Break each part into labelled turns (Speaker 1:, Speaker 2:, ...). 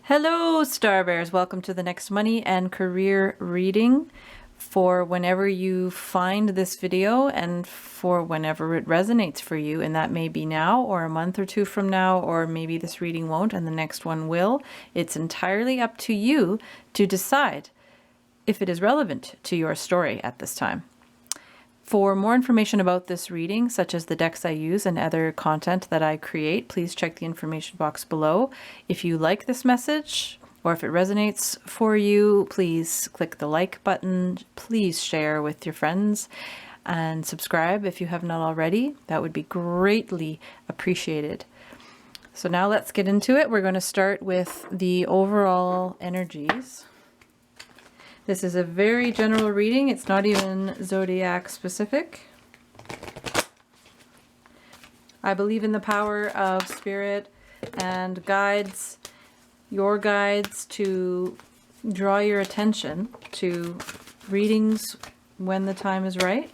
Speaker 1: Hello, Star Bears. Welcome to the next money and career reading for whenever you find this video and for whenever it resonates for you. And that may be now or a month or two from now, or maybe this reading won't and the next one will. It's entirely up to you to decide if it is relevant to your story at this time. For more information about this reading, such as the decks I use and other content that I create, please check the information box below. If you like this message, or if it resonates for you, please click the like button. Please share with your friends and subscribe if you have not already. That would be greatly appreciated. So now let's get into it. We're going to start with the overall energies. This is a very general reading. It's not even zodiac specific. I believe in the power of spirit and guides, your guides, to draw your attention to readings when the time is right.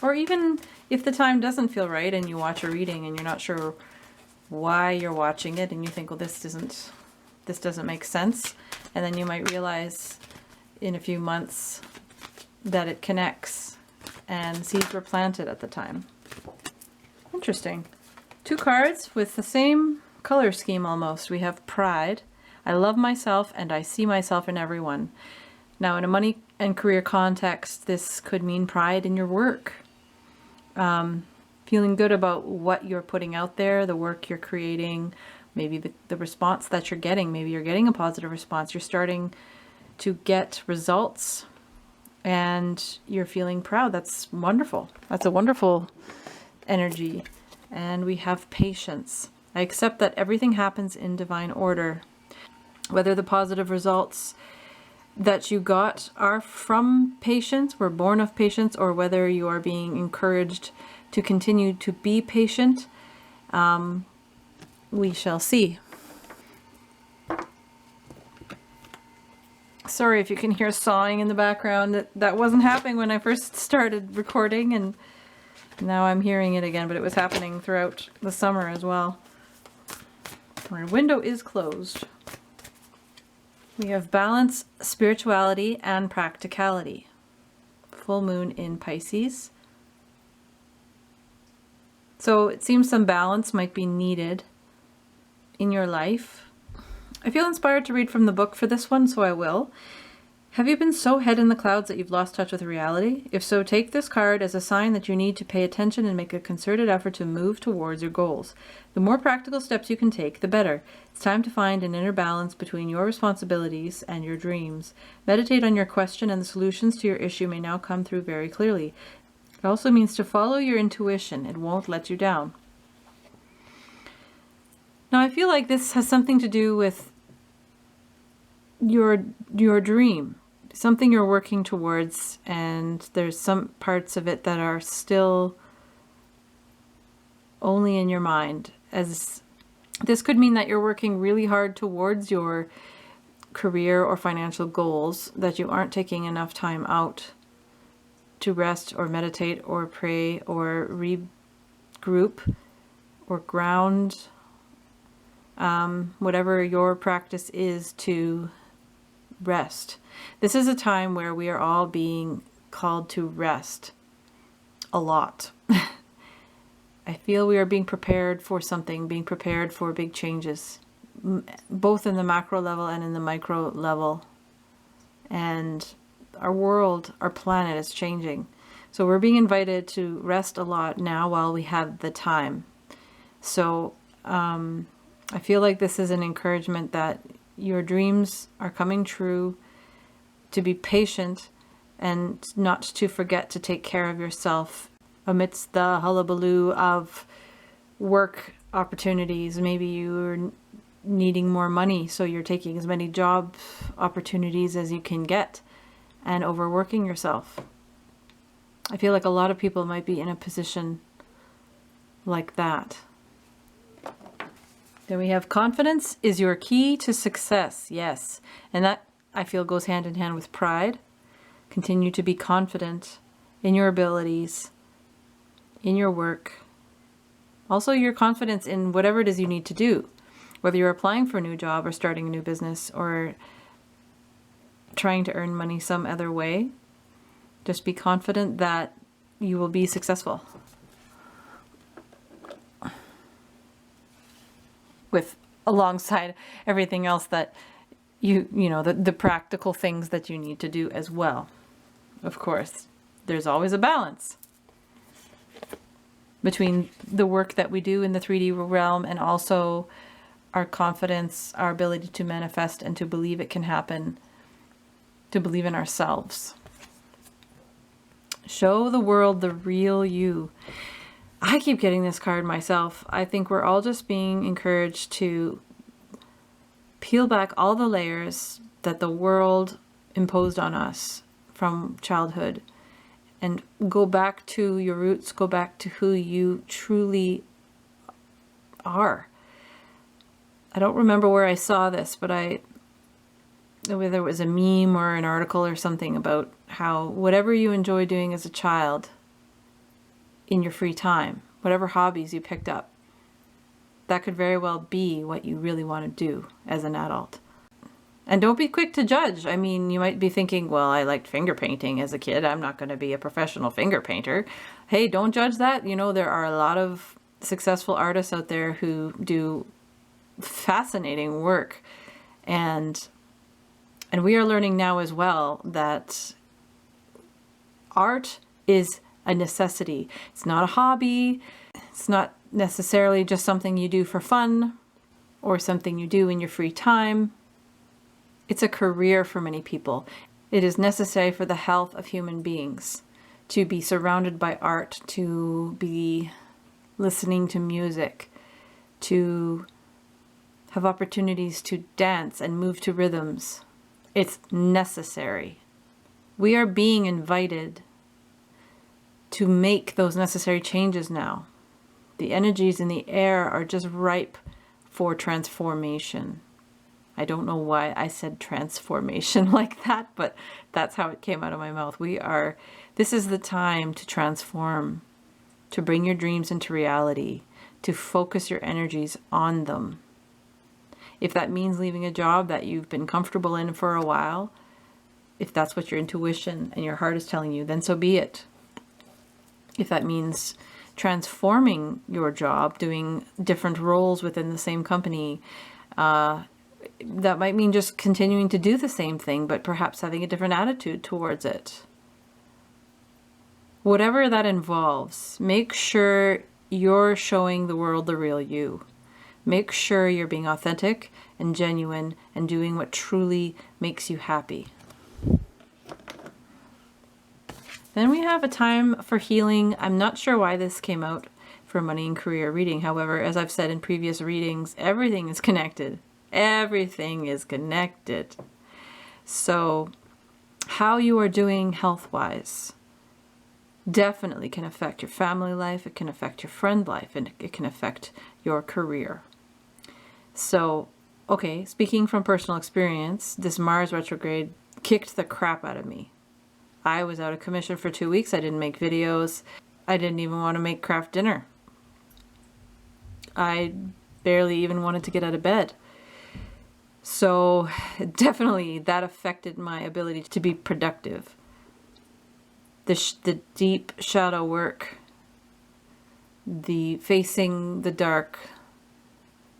Speaker 1: Or even if the time doesn't feel right and you watch a reading and you're not sure why you're watching it and you think, well, this doesn't make sense. And then you might realize in a few months that it connects and seeds were planted at the time. Interesting. Two cards with the same color scheme almost. We have Pride. I love myself and I see myself in everyone. Now in a money and career context, this could mean pride in your work. Feeling good about what you're putting out there, the work you're creating, maybe the response that you're getting. Maybe you're getting a positive response. You're starting to get results and you're feeling proud. That's wonderful. That's a wonderful energy. And we have patience. I accept that everything happens in divine order. Whether the positive results that you got are from patience, were born of patience, or whether you are being encouraged to continue to be patient, we shall see. Sorry if you can hear sawing in the background. That wasn't happening when I first started recording, and now I'm hearing it again, but it was happening throughout the summer as well. Our window is closed. We have balance, spirituality, and practicality. Full moon in Pisces. So it seems some balance might be needed in your life. I feel inspired to read from the book for this one, so I will. Have you been so head in the clouds that you've lost touch with reality? If so, take this card as a sign that you need to pay attention and make a concerted effort to move towards your goals. The more practical steps you can take, the better. It's time to find an inner balance between your responsibilities and your dreams. Meditate on your question, and the solutions to your issue may now come through very clearly. It also means to follow your intuition. It won't let you down. Now, I feel like this has something to do with your dream, something you're working towards, and there's some parts of it that are still only in your mind. As this could mean that you're working really hard towards your career or financial goals, that you aren't taking enough time out to rest or meditate or pray or regroup or ground. Whatever your practice is to rest. This is a time where we are all being called to rest a lot. I feel we are being prepared for something, being prepared for big changes, both in the macro level and in the micro level. And our world, our planet is changing. So we're being invited to rest a lot now while we have the time. So, I feel like this is an encouragement that your dreams are coming true, to be patient and not to forget to take care of yourself amidst the hullabaloo of work opportunities. Maybe you're needing more money, so you're taking as many job opportunities as you can get and overworking yourself. I feel like a lot of people might be in a position like that. Then we have confidence is your key to success. Yes. And that, I feel, goes hand in hand with pride. Continue to be confident in your abilities, in your work. Also your confidence in whatever it is you need to do. Whether you're applying for a new job or starting a new business or trying to earn money some other way, just be confident that you will be successful. With alongside everything else that you know, the practical things that you need to do as well. Of course, there's always a balance between the work that we do in the 3D realm and also our confidence, our ability to manifest and to believe it can happen, to believe in ourselves. Show the world the real you. I keep getting this card myself. I think we're all just being encouraged to peel back all the layers that the world imposed on us from childhood and go back to your roots, go back to who you truly are. I don't remember where I saw this, but whether it was a meme or an article or something about how whatever you enjoy doing as a child in your free time, whatever hobbies you picked up, that could very well be what you really want to do as an adult. And don't be quick to judge. I mean, you might be thinking, well, I liked finger painting as a kid. I'm not going to be a professional finger painter. Hey, don't judge that. You know, there are a lot of successful artists out there who do fascinating work. And we are learning now as well that art is a necessity. It's not a hobby. It's not necessarily just something you do for fun or something you do in your free time. It's a career for many people. It is necessary for the health of human beings to be surrounded by art, to be listening to music, to have opportunities to dance and move to rhythms. It's necessary. We are being invited to make those necessary changes now. The energies in the air are just ripe for transformation. I don't know why I said transformation like that, but that's how it came out of my mouth. This is the time to transform, to bring your dreams into reality, to focus your energies on them. If that means leaving a job that you've been comfortable in for a while, if that's what your intuition and your heart is telling you, then so be it. If that means transforming your job, doing different roles within the same company, that might mean just continuing to do the same thing, but perhaps having a different attitude towards it. Whatever that involves, make sure you're showing the world the real you. Make sure you're being authentic and genuine and doing what truly makes you happy. Then we have a time for healing. I'm not sure why this came out for money and career reading. However, as I've said in previous readings, everything is connected. Everything is connected. So how you are doing health-wise definitely can affect your family life. It can affect your friend life, and it can affect your career. So, okay, speaking from personal experience, this Mars retrograde kicked the crap out of me. I was out of commission for 2 weeks. I didn't make videos. I didn't even want to make craft dinner. I barely even wanted to get out of bed. So definitely that affected my ability to be productive. The deep shadow work, the facing the dark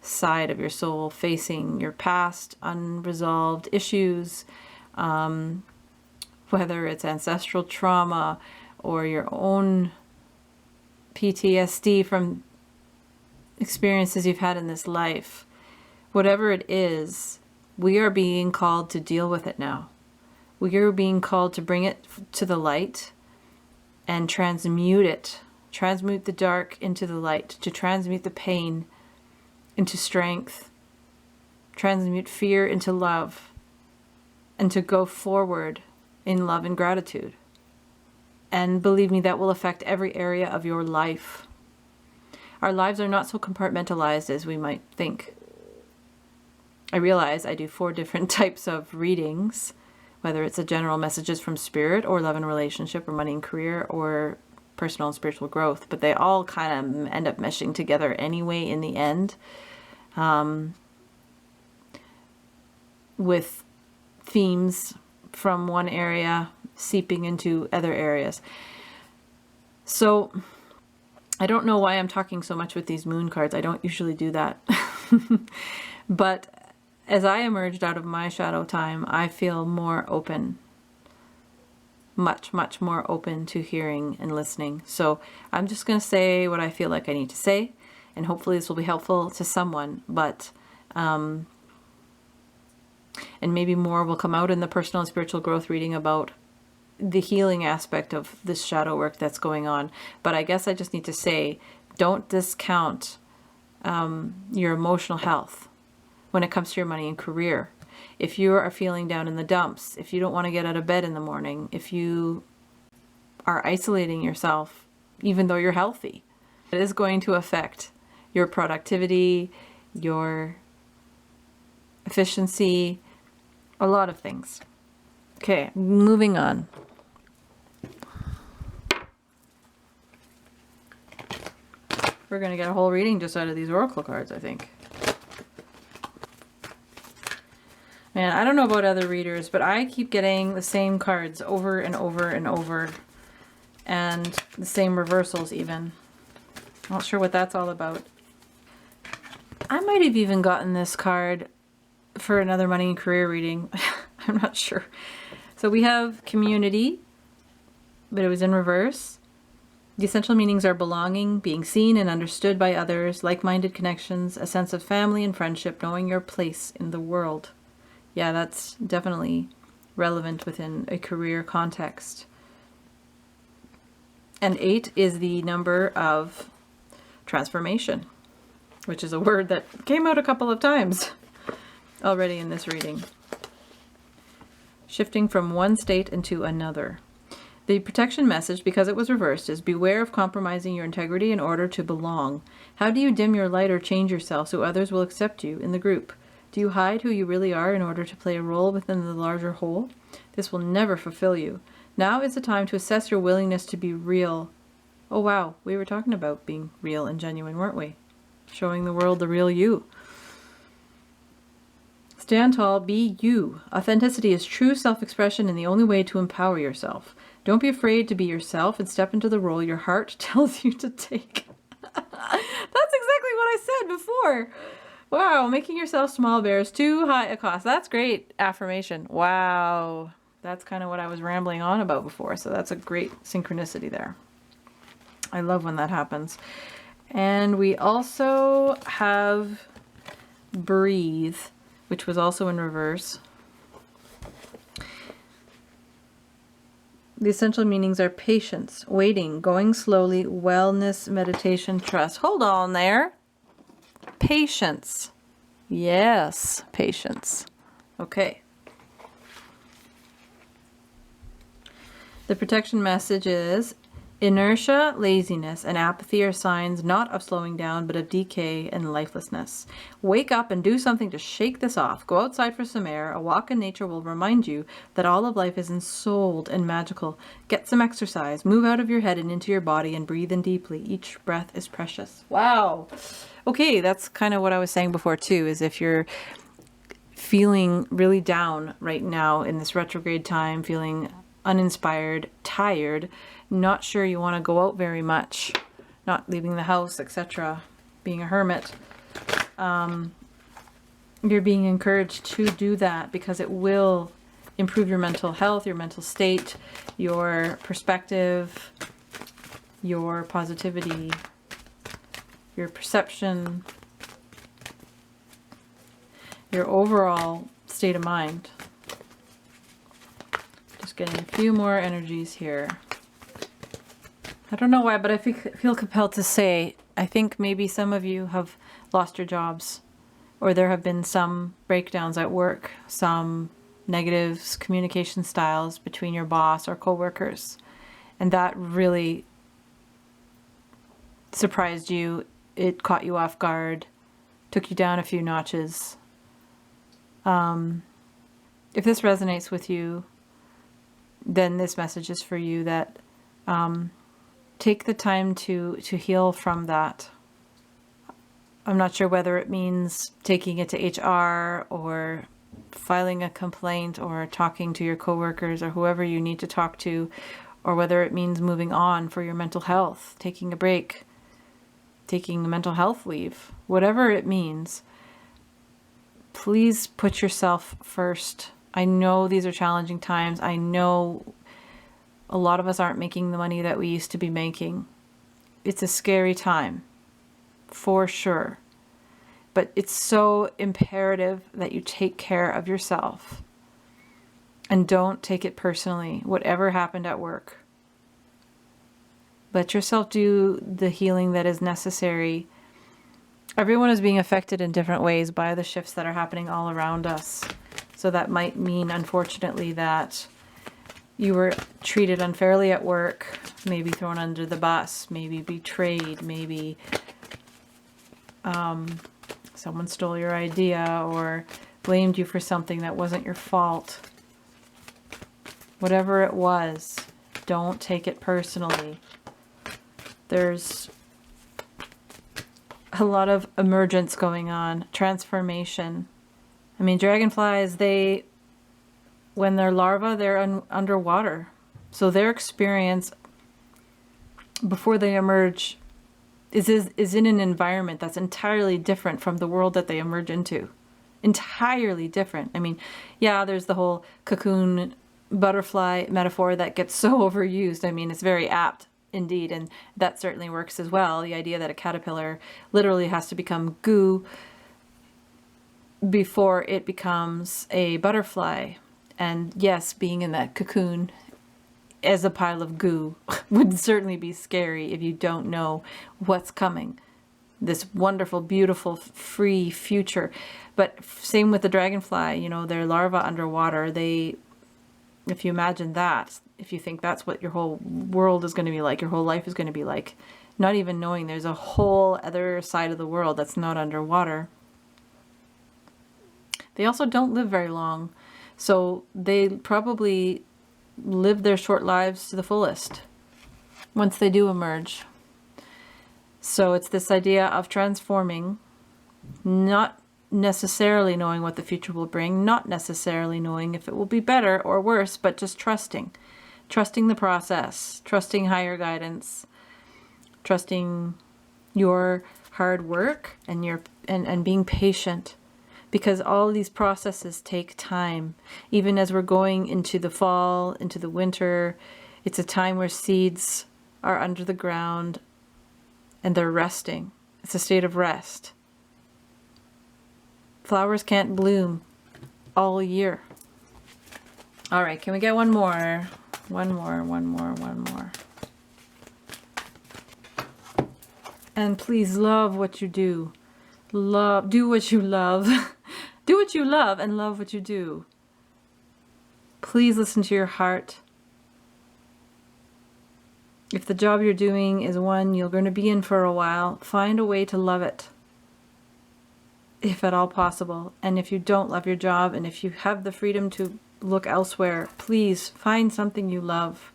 Speaker 1: side of your soul, facing your past unresolved issues, whether it's ancestral trauma or your own PTSD from experiences you've had in this life. Whatever it is, we are being called to deal with it now. We are being called to bring it to the light and transmute it. Transmute the dark into the light, to transmute the pain into strength, transmute fear into love, and to go forward in love and gratitude. And believe me, that will affect every area of your life. Our lives are not so compartmentalized as we might think. I realize I do 4 different types of readings, whether it's a general messages from spirit or love and relationship or money and career or personal and spiritual growth, but they all kind of end up meshing together anyway in the end. with themes from one area seeping into other areas. So I don't know why I'm talking so much with these moon cards. I don't usually do that. But as I emerged out of my shadow time, I feel more open, much, much more open to hearing and listening. So I'm just going to say what I feel like I need to say, and hopefully this will be helpful to someone. But and maybe more will come out in the personal and spiritual growth reading about the healing aspect of this shadow work that's going on. But I guess I just need to say, don't discount your emotional health when it comes to your money and career. If you are feeling down in the dumps, if you don't want to get out of bed in the morning, if you are isolating yourself, even though you're healthy, it is going to affect your productivity, your efficiency, a lot of things. Okay, moving on. We're going to get a whole reading just out of these oracle cards, I think. Man, I don't know about other readers, but I keep getting the same cards over and over and over, and the same reversals even. Not sure what that's all about. I might have even gotten this card for another money and career reading. I'm not sure. So we have community, but it was in reverse. The essential meanings are belonging, being seen and understood by others, like-minded connections, a sense of family and friendship, knowing your place in the world. Yeah, that's definitely relevant within a career context. And 8 is the number of transformation, which is a word that came out a couple of times already in this reading. Shifting from one state into another. The protection message, because it was reversed, is beware of compromising your integrity in order to belong. How do you dim your light or change yourself so others will accept you in the group? Do you hide who you really are in order to play a role within the larger whole? This will never fulfill you. Now is the time to assess your willingness to be real. Oh wow, we were talking about being real and genuine, weren't we? Showing the world the real you. Stand tall, be you. Authenticity is true self-expression and the only way to empower yourself. Don't be afraid to be yourself and step into the role your heart tells you to take. That's exactly what I said before. Wow, making yourself small bears too high a cost. That's great affirmation. Wow. That's kind of what I was rambling on about before. So that's a great synchronicity there. I love when that happens. And we also have breathe, which was also in reverse. The essential meanings are patience, waiting, going slowly, wellness, meditation, trust. Hold on there. Patience. Yes, patience. Okay. The protection message is inertia, laziness, and apathy are signs not of slowing down, but of decay and lifelessness. Wake up and do something to shake this off. Go outside for some air. A walk in nature will remind you that all of life is ensouled and magical. Get some exercise. Move out of your head and into your body and breathe in deeply. Each breath is precious. Wow. Okay, that's kind of what I was saying before too, is if you're feeling really down right now in this retrograde time, feeling uninspired, tired, not sure you want to go out very much, not leaving the house, etc., being a hermit, you're being encouraged to do that because it will improve your mental health, your mental state, your perspective, your positivity, your perception, your overall state of mind. Just getting a few more energies here. I don't know why, but I feel compelled to say, I think maybe some of you have lost your jobs, or there have been some breakdowns at work, some negative communication styles between your boss or coworkers, and that really surprised you. It caught you off guard, took you down a few notches. If this resonates with you, then this message is for you, that take the time to heal from that. I'm not sure whether it means taking it to HR or filing a complaint or talking to your coworkers or whoever you need to talk to, or whether it means moving on for your mental health, taking a break, taking a mental health leave, whatever it means, please put yourself first. I know these are challenging times. I know a lot of us aren't making the money that we used to be making. It's a scary time, for sure. But it's so imperative that you take care of yourself and don't take it personally, whatever happened at work. Let yourself do the healing that is necessary. Everyone is being affected in different ways by the shifts that are happening all around us. So that might mean, unfortunately, that you were treated unfairly at work, maybe thrown under the bus, maybe betrayed, maybe someone stole your idea or blamed you for something that wasn't your fault. Whatever it was, don't take it personally. There's a lot of emergence going on, transformation. I mean, dragonflies, when they're larvae, they're underwater. So their experience before they emerge is in an environment that's entirely different from the world that they emerge into. Entirely different. I mean, yeah, there's the whole cocoon butterfly metaphor that gets so overused. I mean, it's very apt indeed, and that certainly works as well. The idea that a caterpillar literally has to become goo before it becomes a butterfly. And yes, being in that cocoon as a pile of goo would certainly be scary if you don't know what's coming. This wonderful, beautiful, free future. But same with the dragonfly, you know, their larvae underwater, if you imagine that, if you think that's what your whole world is going to be like, your whole life is going to be like, not even knowing there's a whole other side of the world that's not underwater. They also don't live very long. So they probably live their short lives to the fullest once they do emerge. So it's this idea of transforming, not necessarily knowing what the future will bring, not necessarily knowing if it will be better or worse, but just trusting the process, trusting higher guidance, trusting your hard work and being patient. Because all these processes take time. Even as we're going into the fall, into the winter, it's a time where seeds are under the ground and they're resting. It's a state of rest. Flowers can't bloom all year. All right, can we get one more? One more. And please love what you do. Do what you love. Do what you love and love what you do. Please listen to your heart. If the job you're doing is one you're going to be in for a while, find a way to love it, if at all possible. And if you don't love your job, and if you have the freedom to look elsewhere, please find something you love.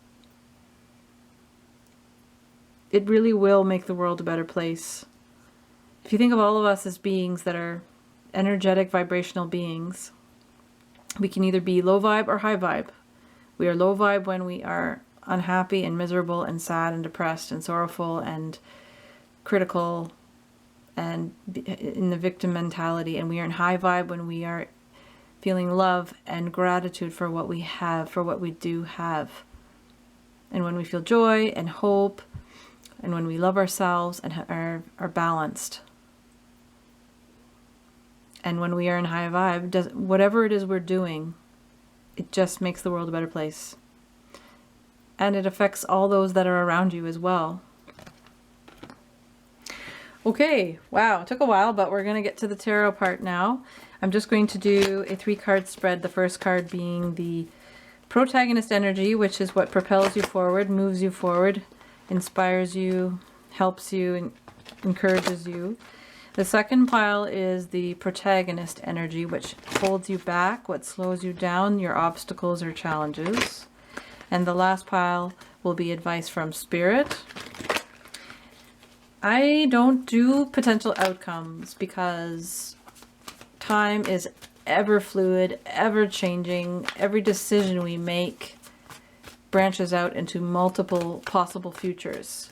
Speaker 1: It really will make the world a better place. If you think of all of us as beings that are energetic vibrational beings, we can either be low vibe or high vibe. We are low vibe when we are unhappy and miserable and sad and depressed and sorrowful and critical and in the victim mentality, and we are in high vibe when we are feeling love and gratitude for what we have, for what we do have, and when we feel joy and hope, and when we love ourselves and are balanced. And when we are in high vibe, whatever it is we're doing, it just makes the world a better place. And it affects all those that are around you as well. Okay, wow, it took a while, but we're going to get to the tarot part now. I'm just going to do a 3-card spread, the first card being the Protagonist Energy, which is what propels you forward, moves you forward, inspires you, helps you, and encourages you. The second pile is the Protagonist Energy, which holds you back, what slows you down, your obstacles or challenges. And the last pile will be advice from Spirit. I don't do potential outcomes because time is ever fluid, ever changing. Every decision we make branches out into multiple possible futures.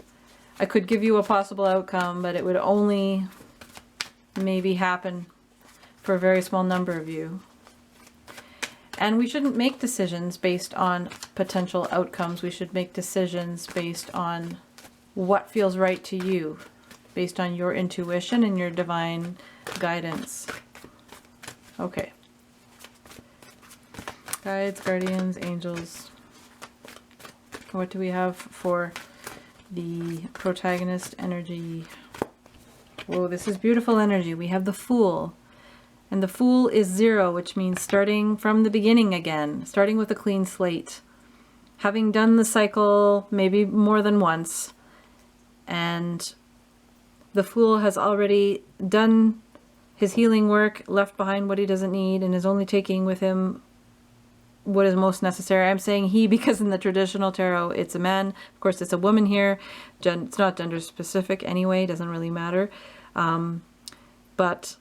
Speaker 1: I could give you a possible outcome, but it would only maybe happen for a very small number of you. And we shouldn't make decisions based on potential outcomes. We should make decisions based on what feels right to you, based on your intuition and your divine guidance. Okay. Guides, guardians, angels. What do we have for the protagonist energy? Whoa, this is beautiful energy. We have the Fool. And the Fool is 0, which means starting from the beginning again, starting with a clean slate, having done the cycle maybe more than once. And the Fool has already done his healing work, left behind what he doesn't need, and is only taking with him what is most necessary. I'm saying he because in the traditional tarot it's a man. Of course it's a woman here. It's not gender specific anyway, doesn't really matter. But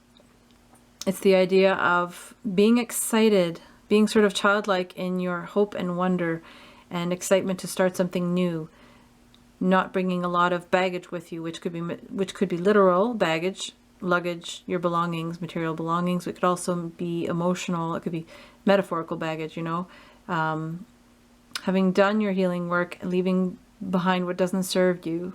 Speaker 1: it's the idea of being excited, being sort of childlike in your hope and wonder and excitement to start something new, not bringing a lot of baggage with you, which could be literal baggage, luggage, your belongings, material belongings. It could also be emotional. It could be metaphorical baggage, you know. Having done your healing work and leaving behind what doesn't serve you,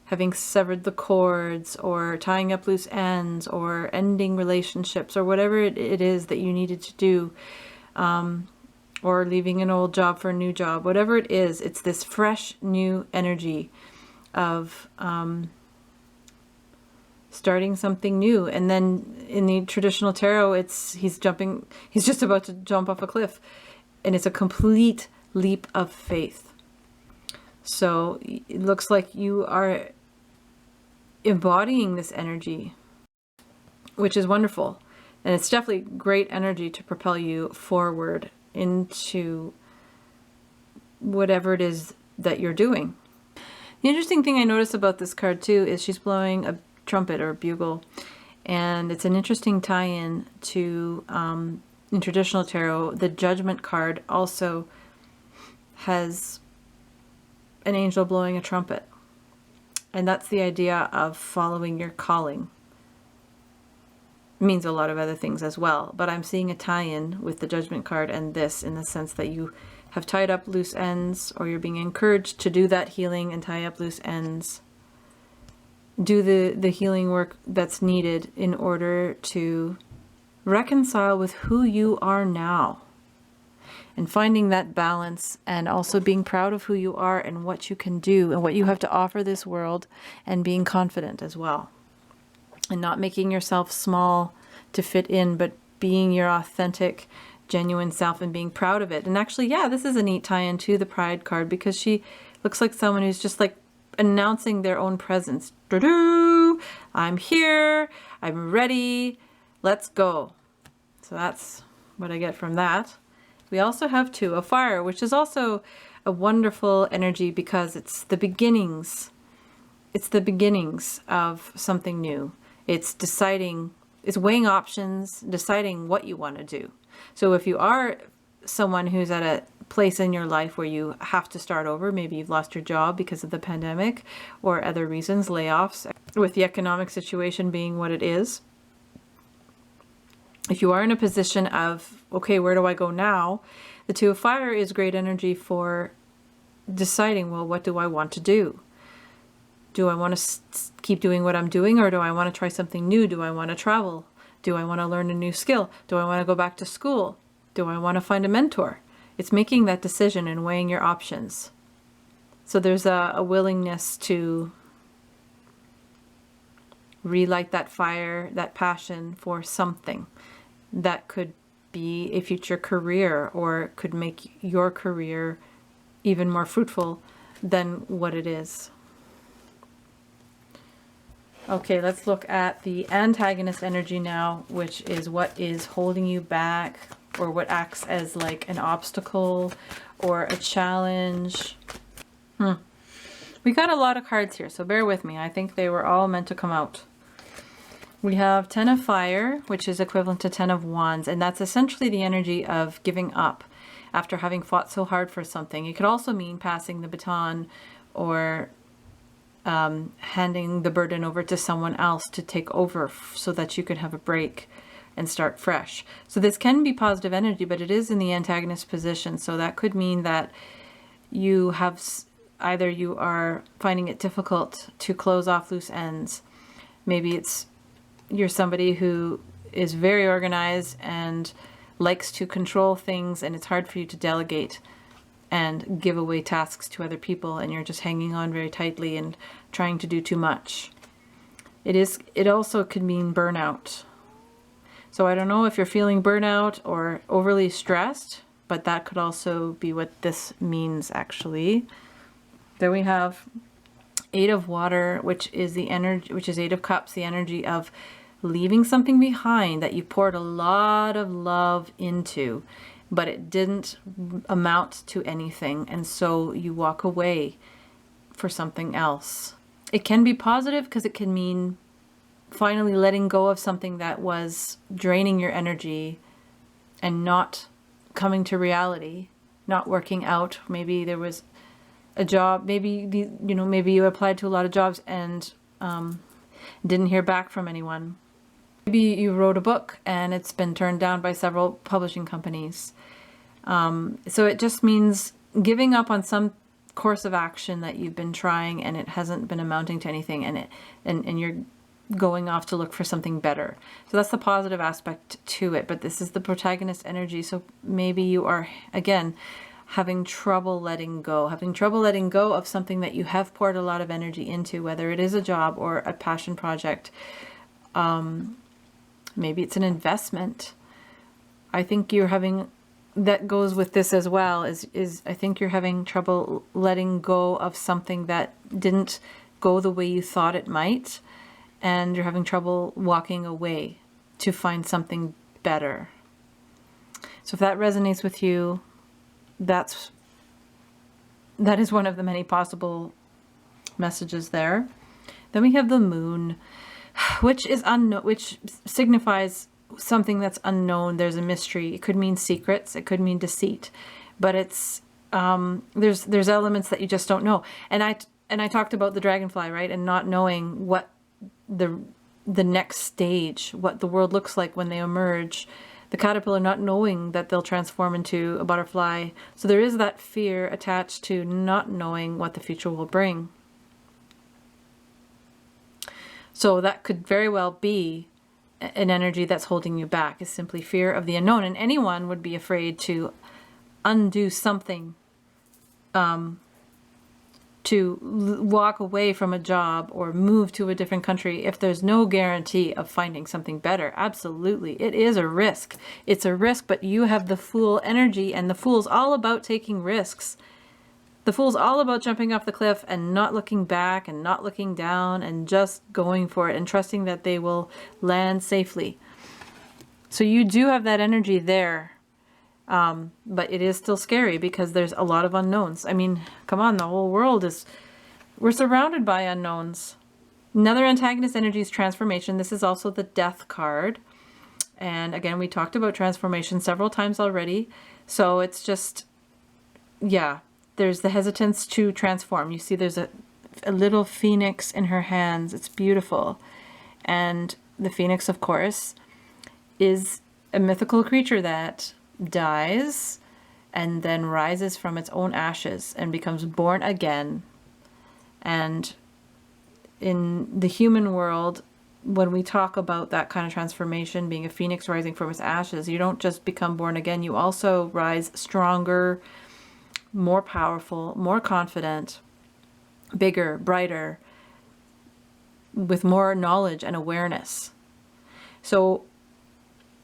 Speaker 1: having severed the cords or tying up loose ends or ending relationships or whatever it is that you needed to do, or leaving an old job for a new job, whatever it is, it's this fresh new energy of starting something new. And then in the traditional tarot, he's just about to jump off a cliff, and it's a complete leap of faith. So it looks like you are embodying this energy, which is wonderful. And it's definitely great energy to propel you forward into whatever it is that you're doing. The interesting thing I noticed about this card too is she's blowing a trumpet or a bugle, and it's an interesting tie-in to in traditional tarot, the Judgment card also has an angel blowing a trumpet. And that's the idea of following your calling. It means a lot of other things as well, but I'm seeing a tie-in with the Judgment card and this, in the sense that you have tied up loose ends, or you're being encouraged to do that healing and tie up loose ends. Do the healing work that's needed in order to reconcile with who you are now. And finding that balance, and also being proud of who you are and what you can do and what you have to offer this world, and being confident as well. And not making yourself small to fit in, but being your authentic, genuine self and being proud of it. And actually, yeah, this is a neat tie-in to the Pride card, because she looks like someone who's just like announcing their own presence. Doo-doo! I'm here, I'm ready, let's go. So that's what I get from that. We also have 2 of fire, which is also a wonderful energy, because it's the beginnings. It's the beginnings of something new. It's deciding, it's weighing options, deciding what you want to do. So if you are someone who's at a place in your life where you have to start over, maybe you've lost your job because of the pandemic or other reasons, layoffs, with the economic situation being what it is. If you are in a position of, okay, where do I go now? The 2 of fire is great energy for deciding, well, what do I want to do? Do I want to keep doing what I'm doing, or do I want to try something new? Do I want to travel? Do I want to learn a new skill? Do I want to go back to school? Do I want to find a mentor? It's making that decision and weighing your options. So there's a willingness to relight that fire, that passion for something that could be a future career, or could make your career even more fruitful than what it is. Okay, let's look at the Antagonist Energy now, which is what is holding you back, or what acts as like an obstacle or a challenge. We got a lot of cards here, so bear with me. I think they were all meant to come out. We have 10 of Fire, which is equivalent to 10 of Wands, and that's essentially the energy of giving up after having fought so hard for something. It could also mean passing the baton or handing the burden over to someone else to take over so that you can have a break and start fresh. So this can be positive energy, but it is in the antagonist position. So that could mean that you have either you are finding it difficult to close off loose ends. Maybe you're somebody who is very organized and likes to control things, and it's hard for you to delegate and give away tasks to other people, and you're just hanging on very tightly and trying to do too much. It also could mean burnout. So I don't know if you're feeling burnout or overly stressed, but that could also be what this means actually. Then we have 8 of Water, which is the energy, which is 8 of Cups, the energy of leaving something behind that you poured a lot of love into, but it didn't amount to anything, and so you walk away for something else. It can be positive because it can mean finally letting go of something that was draining your energy and not coming to reality, not working out. Maybe there was a job, maybe you applied to a lot of jobs and didn't hear back from anyone. Maybe you wrote a book and it's been turned down by several publishing companies. So it just means giving up on some course of action that you've been trying and it hasn't been amounting to anything, and you're going off to look for something better. So that's the positive aspect to it, but this is the protagonist energy. So maybe you are, again, having trouble letting go of something that you have poured a lot of energy into, whether it is a job or a passion project. Maybe it's an investment. I think you're having, that goes with this as well, is I think you're having trouble letting go of something that didn't go the way you thought it might, and you're having trouble walking away to find something better. So if that resonates with you, that is one of the many possible messages there. Then we have the Moon, which is unknown, which signifies something that's unknown. There's a mystery. It could mean secrets. It could mean deceit, but it's there's elements that you just don't know. And I talked about the dragonfly, right? And not knowing what the next stage, what the world looks like when they emerge. The caterpillar not knowing that they'll transform into a butterfly. So there is that fear attached to not knowing what the future will bring. So that could very well be an energy that's holding you back, is simply fear of the unknown. And anyone would be afraid to undo something, to walk away from a job or move to a different country if there's no guarantee of finding something better. Absolutely. It is a risk. It's a risk, but you have the Fool energy, and the Fool's all about taking risks. The Fool's all about jumping off the cliff and not looking back and not looking down and just going for it and trusting that they will land safely. So you do have that energy there. But it is still scary because there's a lot of unknowns. I mean, come on, the whole world we're surrounded by unknowns. Another antagonist energy is transformation. This is also the Death card. And again, we talked about transformation several times already. So it's just, yeah, there's the hesitance to transform. You see there's a little phoenix in her hands. It's beautiful. And the phoenix, of course, is a mythical creature that dies and then rises from its own ashes and becomes born again. And in the human world, when we talk about that kind of transformation, being a phoenix rising from its ashes, you don't just become born again, you also rise stronger, more powerful, more confident, bigger, brighter, with more knowledge and awareness. So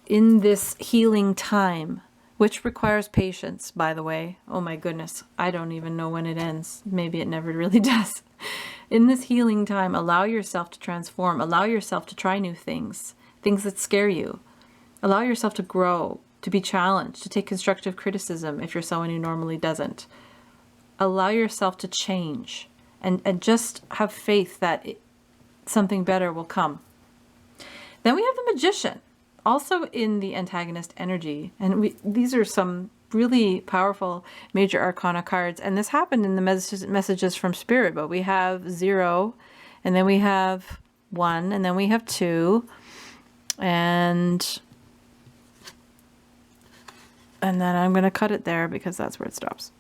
Speaker 1: in this healing time, which requires patience, by the way. Oh my goodness, I don't even know when it ends. Maybe it never really does. In this healing time, allow yourself to transform. Allow yourself to try new things, things that scare you. Allow yourself to grow, to be challenged, to take constructive criticism if you're someone who normally doesn't. Allow yourself to change and just have faith that something better will come. Then we have the Magician, also in the Antagonist Energy. And these are some really powerful major arcana cards. And this happened in the messages from Spirit, but we have 0, and then we have 1, and then we have 2, and then I'm going to cut it there because that's where it stops.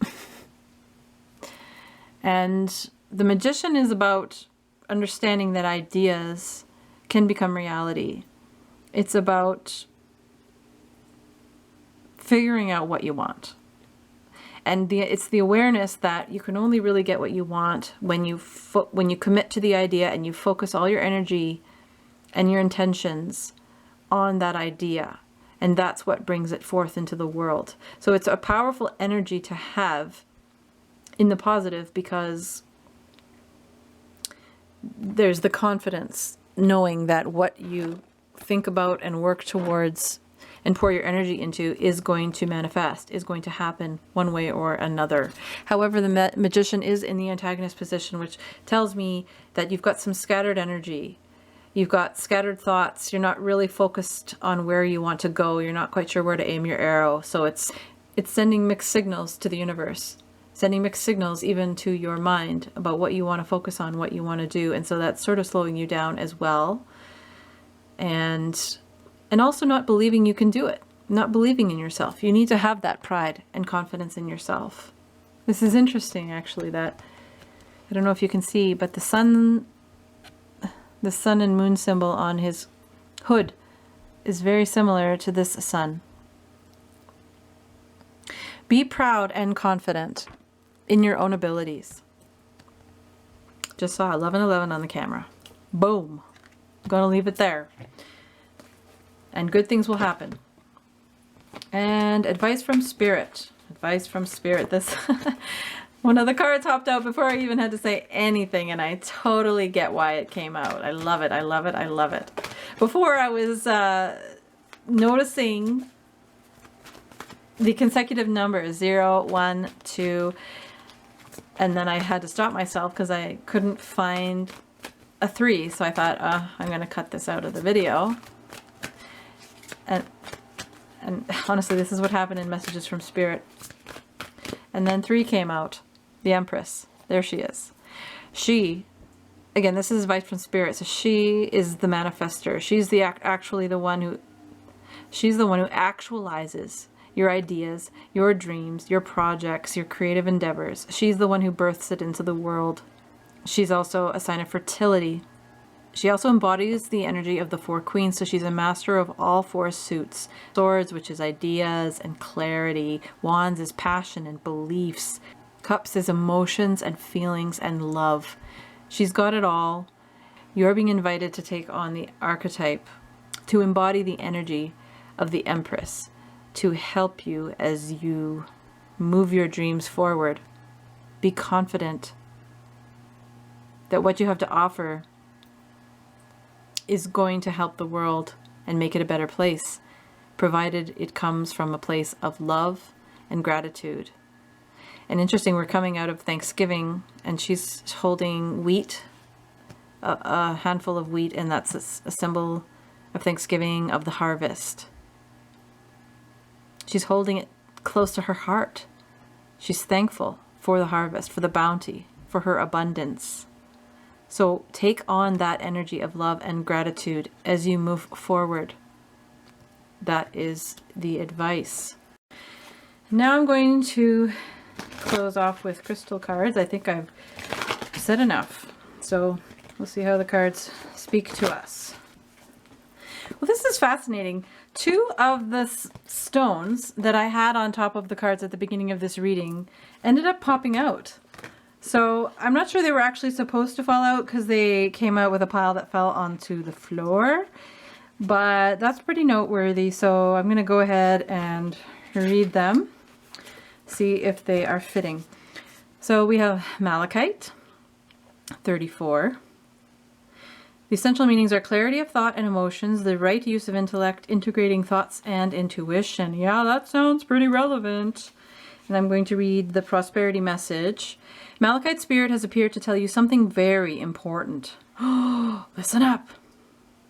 Speaker 1: And the Magician is about understanding that ideas can become reality. It's about figuring out what you want. And it's the awareness that you can only really get what you want when you commit to the idea and you focus all your energy and your intentions on that idea. And that's what brings it forth into the world. So it's a powerful energy to have in the positive, because there's the confidence knowing that what you think about and work towards and pour your energy into is going to manifest, is going to happen one way or another. However, the Magician is in the antagonist position, which tells me that you've got some scattered energy. You've got scattered thoughts. You're not really focused on where you want to go. You're not quite sure where to aim your arrow. So it's sending mixed signals to the universe, sending mixed signals even to your mind about what you want to focus on, what you want to do. And so that's sort of slowing you down as well. And also not believing you can do it, not believing in yourself. You need to have that pride and confidence in yourself. This is interesting, actually, that I don't know if you can see, but the sun and moon symbol on his hood is very similar to this sun. Be proud and confident in your own abilities. Just saw 1111 on the camera. Boom. I'm going to leave it there. And good things will happen. And advice from Spirit. Advice from Spirit. This one of the cards hopped out before I even had to say anything, and I totally get why it came out. I love it. I love it. I love it. Before I was noticing the consecutive numbers 0, 1, 2, and then I had to stop myself because I couldn't find a 3. So I thought, I'm going to cut this out of the video. And honestly, this is what happened in Messages from Spirit. And then 3 came out. The Empress. There she is. She, again, this is advice from Spirit. So she is the manifester. She's the she's the one who actualizes your ideas, your dreams, your projects, your creative endeavors. She's the one who births it into the world. She's also a sign of fertility. She also embodies the energy of the 4 queens, so she's a master of all 4 suits. Swords, which is ideas and clarity. Wands is passion and beliefs. Cups is emotions and feelings and love. She's got it all. You're being invited to take on the archetype, to embody the energy of the Empress, to help you as you move your dreams forward. Be confident that what you have to offer is going to help the world and make it a better place, provided it comes from a place of love and gratitude. And interesting, we're coming out of Thanksgiving, and she's holding wheat, a handful of wheat, and that's a symbol of Thanksgiving, of the harvest. She's holding it close to her heart. She's thankful for the harvest, for the bounty, for her abundance. So take on that energy of love and gratitude as you move forward. That is the advice. Now I'm going to close off with crystal cards. I think I've said enough. So we'll see how the cards speak to us. Well, this is fascinating. 2 of the stones that I had on top of the cards at the beginning of this reading ended up popping out. So I'm not sure they were actually supposed to fall out because they came out with a pile that fell onto the floor, but that's pretty noteworthy. So I'm going to go ahead and read them, see if they are fitting. So we have Malachite, 34. The essential meanings are clarity of thought and emotions, the right use of intellect, integrating thoughts and intuition. Yeah, that sounds pretty relevant. And I'm going to read the prosperity message. Malachite spirit has appeared to tell you something very important. Oh, listen up.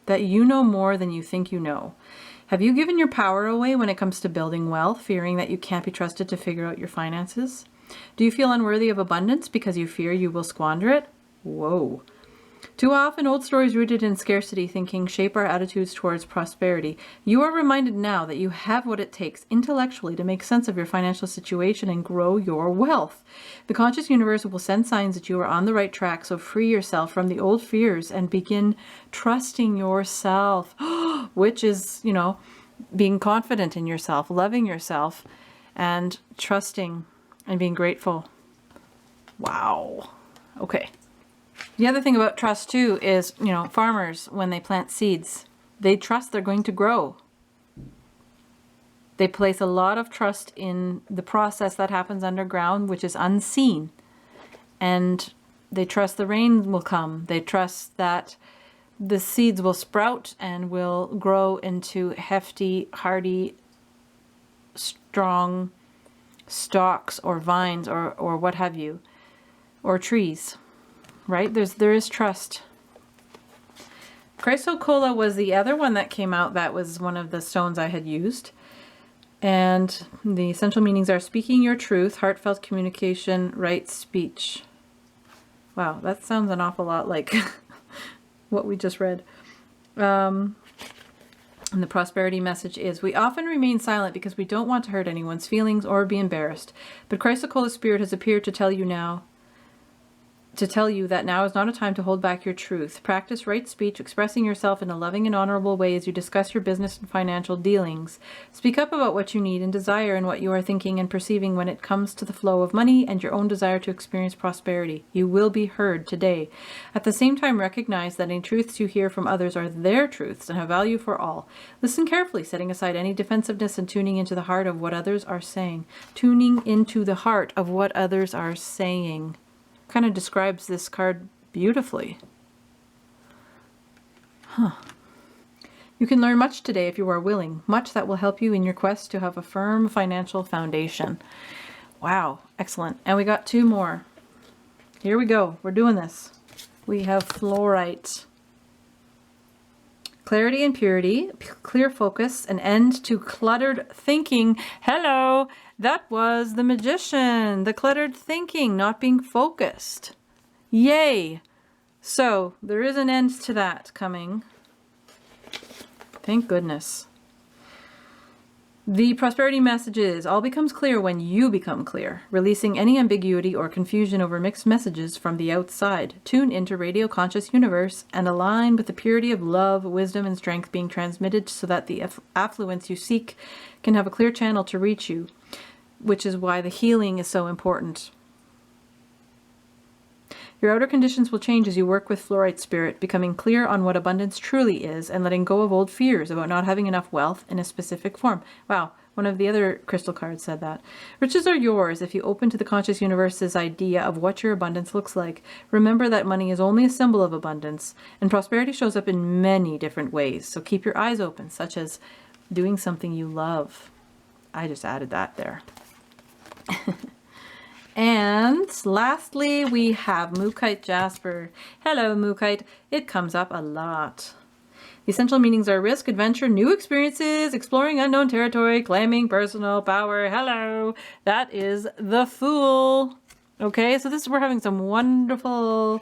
Speaker 1: that you know more than you think you know. Have you given your power away when it comes to building wealth, fearing that you can't be trusted to figure out your finances? Do you feel unworthy of abundance because you fear you will squander it? Whoa. Too often, old stories rooted in scarcity thinking shape our attitudes towards prosperity. You are reminded now that you have what it takes intellectually to make sense of your financial situation and grow your wealth. The conscious universe will send signs that you are on the right track, so free yourself from the old fears and begin trusting yourself, which is, you know, being confident in yourself, loving yourself, and trusting and being grateful. Wow. Okay. The other thing about trust too is, you know, farmers, when they plant seeds, they trust they're going to grow. They place a lot of trust in the process that happens underground, which is unseen. And they trust the rain will come. They trust that the seeds will sprout and will grow into hefty, hardy, strong stalks or vines or what have you, or trees. Right? There is trust. Chrysocolla was the other one that came out. That was one of the stones I had used. And the essential meanings are speaking your truth, heartfelt communication, right speech. Wow, that sounds an awful lot like what we just read. And the prosperity message is, we often remain silent because we don't want to hurt anyone's feelings or be embarrassed. But Chrysocolla's spirit has appeared to tell you that now is not a time to hold back your truth. Practice right speech, expressing yourself in a loving and honorable way as you discuss your business and financial dealings. Speak up about what you need and desire and what you are thinking and perceiving when it comes to the flow of money and your own desire to experience prosperity. You will be heard today. At the same time, recognize that any truths you hear from others are their truths and have value for all. Listen carefully, setting aside any defensiveness and tuning into the heart of what others are saying. Tuning into the heart of what others are saying. Kind of describes this card beautifully. You can learn much today if you are willing, much that will help you in your quest to have a firm financial foundation. Wow, excellent. And we got two more. Here we go. We're doing this. We have fluorite. Clarity and purity, clear focus, an end to cluttered thinking. Hello, that was the magician, the cluttered thinking, not being focused. Yay. So there is an end to that coming. Thank goodness. The prosperity message is, all becomes clear when you become clear, releasing any ambiguity or confusion over mixed messages from the outside. Tune into Radio Conscious Universe and align with the purity of love, wisdom, and strength being transmitted so that the affluence you seek can have a clear channel to reach you, which is why the healing is so important. Your outer conditions will change as you work with fluorite spirit, becoming clear on what abundance truly is and letting go of old fears about not having enough wealth in a specific form. Wow, one of the other crystal cards said that. Riches are yours if you open to the conscious universe's idea of what your abundance looks like. Remember that money is only a symbol of abundance, and prosperity shows up in many different ways. So keep your eyes open, such as doing something you love. I just added that there. And lastly, we have Mookite Jasper. Hello, Mookite. It comes up a lot. The essential meanings are risk, adventure, new experiences, exploring unknown territory, claiming personal power. Hello. That is the Fool. Okay, so we're having some wonderful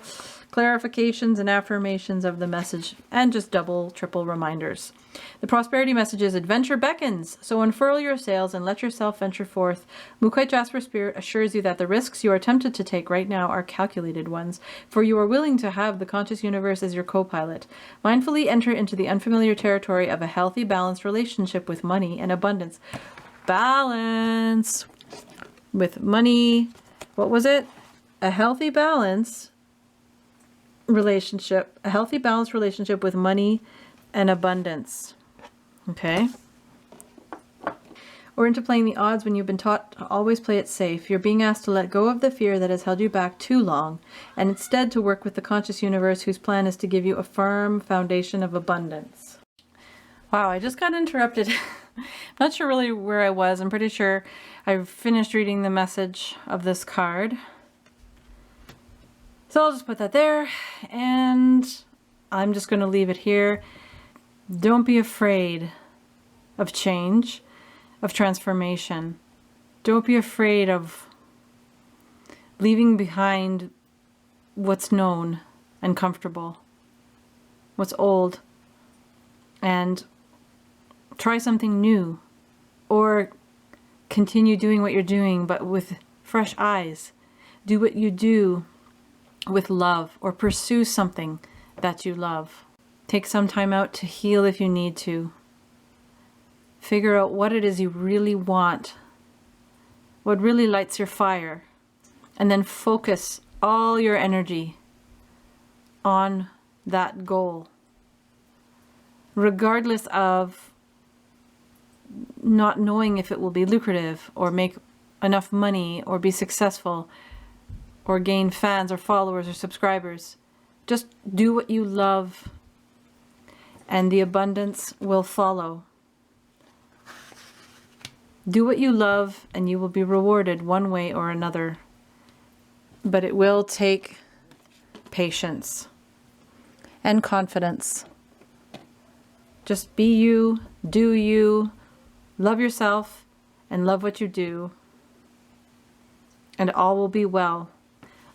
Speaker 1: clarifications and affirmations of the message and just double, triple reminders. The prosperity message is adventure beckons, so unfurl your sails and let yourself venture forth. Mookite Jasper Spirit assures you that the risks you are tempted to take right now are calculated ones, for you are willing to have the conscious universe as your co-pilot. Mindfully enter into the unfamiliar territory of a healthy, balanced relationship with money and abundance. Balance with money. What was it? A healthy balance relationship, a healthy balanced relationship with money and abundance. Okay. Or into playing the odds when you've been taught to always play it safe. You're being asked to let go of the fear that has held you back too long and instead to work with the conscious universe whose plan is to give you a firm foundation of abundance. Wow, I just got interrupted. Not sure really where I was. I'm pretty sure I finished reading the message of this card. So I'll just put that there, and I'm just going to leave it here. Don't be afraid of change, of transformation. Don't be afraid of leaving behind what's known and comfortable, what's old, and try something new, or continue doing what you're doing but with fresh eyes. Do what you do with love, or pursue something that you love. Take some time out to heal if you need to. Figure out what it is you really want, what really lights your fire, and then focus all your energy on that goal, regardless of not knowing if it will be lucrative or make enough money or be successful or gain fans or followers or subscribers. Just do what you love and the abundance will follow. Do what you love and you will be rewarded one way or another. But it will take patience and confidence. Just be you, do you, love yourself and love what you do. And all will be well.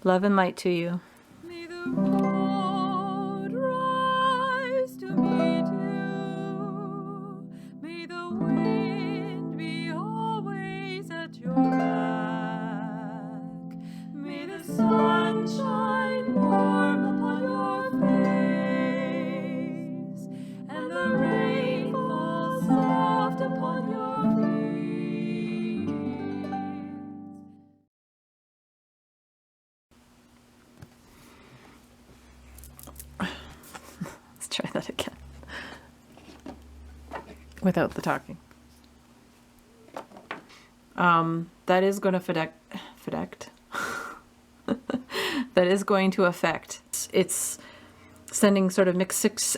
Speaker 1: Love and light to you.
Speaker 2: May the road rise to meet you. May the wind be always at your back. May the sun shine warm upon your face, and the rain fall soft upon your feet.
Speaker 1: Let's try that again. Without the talking. That is going to that is going to affect. It's sending sort of mixed